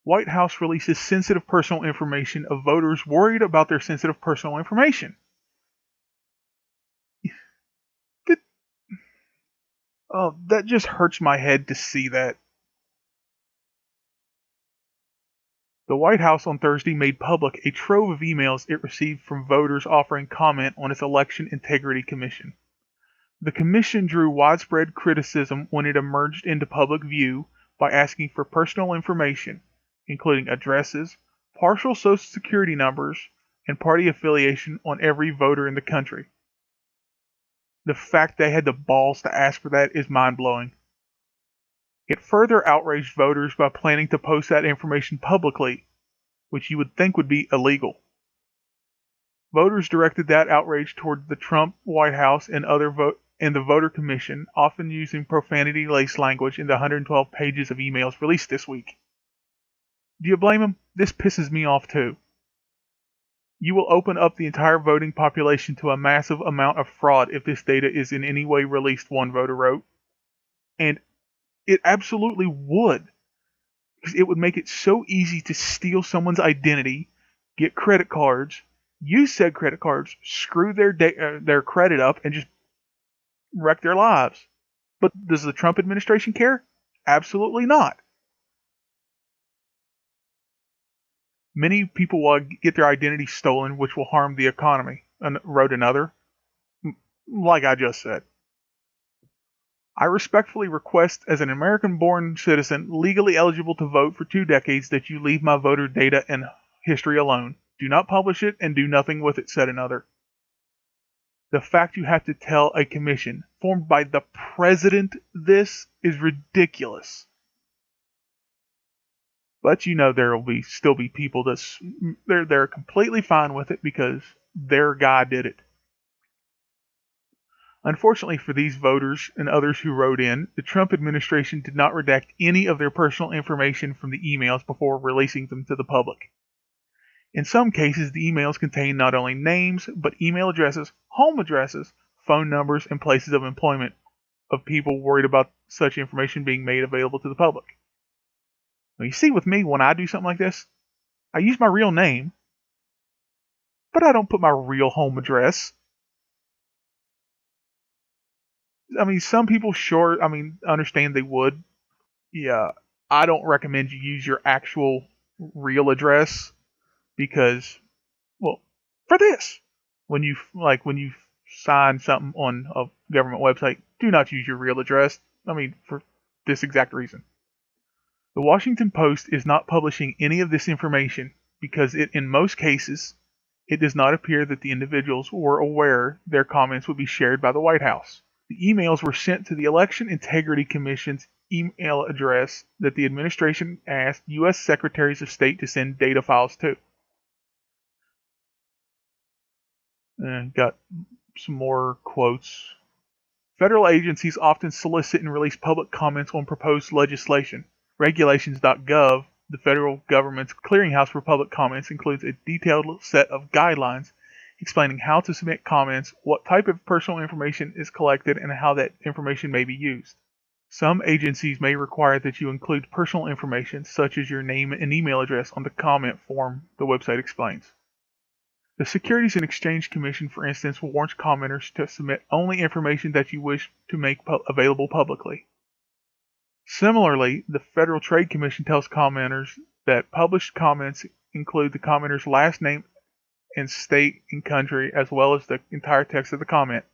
White House releases sensitive personal information of voters worried about their sensitive personal information. That just hurts my head to see that. The White House on Thursday made public a trove of emails it received from voters offering comment on its Election Integrity Commission. The commission drew widespread criticism when it emerged into public view by asking for personal information, including addresses, partial Social Security numbers, and party affiliation on every voter in the country. The fact they had the balls to ask for that is mind-blowing. It further outraged voters by planning to post that information publicly, which you would think would be illegal. Voters directed that outrage toward the Trump White House and the Voter Commission, often using profanity-laced language in the 112 pages of emails released this week. Do you blame them? This pisses me off too. You will open up the entire voting population to a massive amount of fraud if this data is in any way released, one voter wrote. And it absolutely would. Because it would make it so easy to steal someone's identity, get credit cards, use said credit cards, screw their credit up, and just wreck their lives. But does the Trump administration care? Absolutely not. Many people will get their identity stolen, which will harm the economy, wrote another. Like I just said. I respectfully request, as an American-born citizen legally eligible to vote for 2 decades, that you leave my voter data and history alone. Do not publish it and do nothing with it, said another. The fact you have to tell a commission formed by the president this is ridiculous. But you know there will still be people they're completely fine with it because their guy did it. Unfortunately for these voters and others who wrote in, the Trump administration did not redact any of their personal information from the emails before releasing them to the public. In some cases, the emails contain not only names, but email addresses, home addresses, phone numbers, and places of employment of people worried about such information being made available to the public. Now, you see, with me, when I do something like this, I use my real name, but I don't put my real home address. I mean, some people understand they would. Yeah, I don't recommend you use your actual real address because, well, for this, when you sign something on a government website, do not use your real address. I mean, for this exact reason. The Washington Post is not publishing any of this information because in most cases, it does not appear that the individuals were aware their comments would be shared by the White House. The emails were sent to the Election Integrity Commission's email address that the administration asked U.S. Secretaries of State to send data files to. Got some more quotes. Federal agencies often solicit and release public comments on proposed legislation. Regulations.gov, the federal government's clearinghouse for public comments, includes a detailed set of guidelines explaining how to submit comments, what type of personal information is collected, and how that information may be used. Some agencies may require that you include personal information, such as your name and email address, on the comment form, the website explains. The Securities and Exchange Commission, for instance, warns commenters to submit only information that you wish to make available publicly. Similarly, the Federal Trade Commission tells commenters that published comments include the commenter's last name and state and country, as well as the entire text of the comment.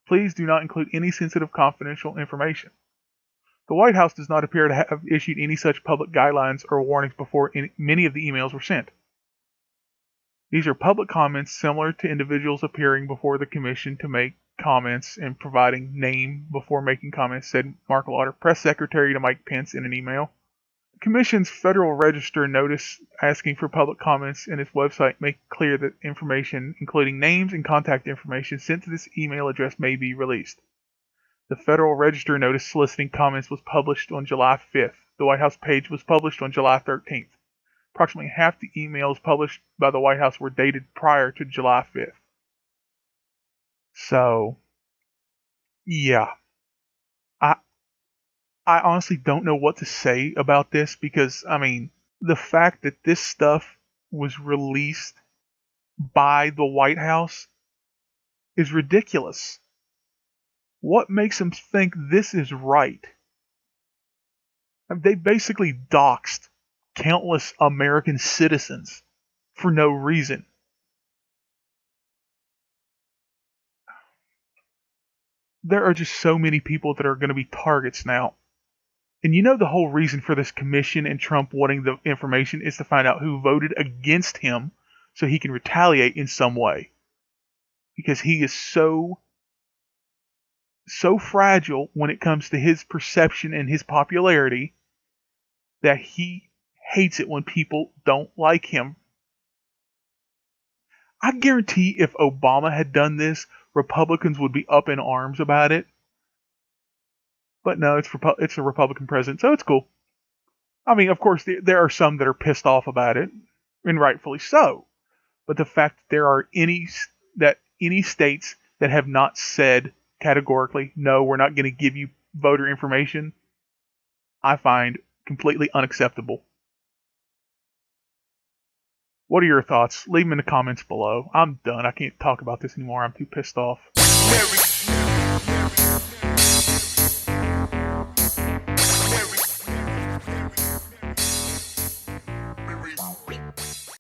Please do not include any sensitive confidential information. The White House does not appear to have issued any such public guidelines or warnings before many of the emails were sent. These are public comments similar to individuals appearing before the commission to make comments and providing name before making comments, said Mark Lauder, press secretary to Mike Pence, in an email. The Commission's Federal Register notice asking for public comments in its website make clear that information, including names and contact information, sent to this email address may be released. The Federal Register notice soliciting comments was published on July 5th. The White House page was published on July 13th. Approximately half the emails published by the White House were dated prior to July 5th. So, yeah. I honestly don't know what to say about this because, I mean, the fact that this stuff was released by the White House is ridiculous. What makes them think this is right? They basically doxed countless American citizens for no reason. There are just so many people that are going to be targets now. And you know the whole reason for this commission and Trump wanting the information is to find out who voted against him so he can retaliate in some way. Because he is so fragile when it comes to his perception and his popularity that he hates it when people don't like him. I guarantee if Obama had done this, Republicans would be up in arms about it. But no, it's a Republican president, so it's cool. I mean, of course, there are some that are pissed off about it, and rightfully so. But the fact that there are any states that have not said categorically, no, we're not going to give you voter information, I find completely unacceptable. What are your thoughts? Leave them in the comments below. I'm done. I can't talk about this anymore. I'm too pissed off. Merry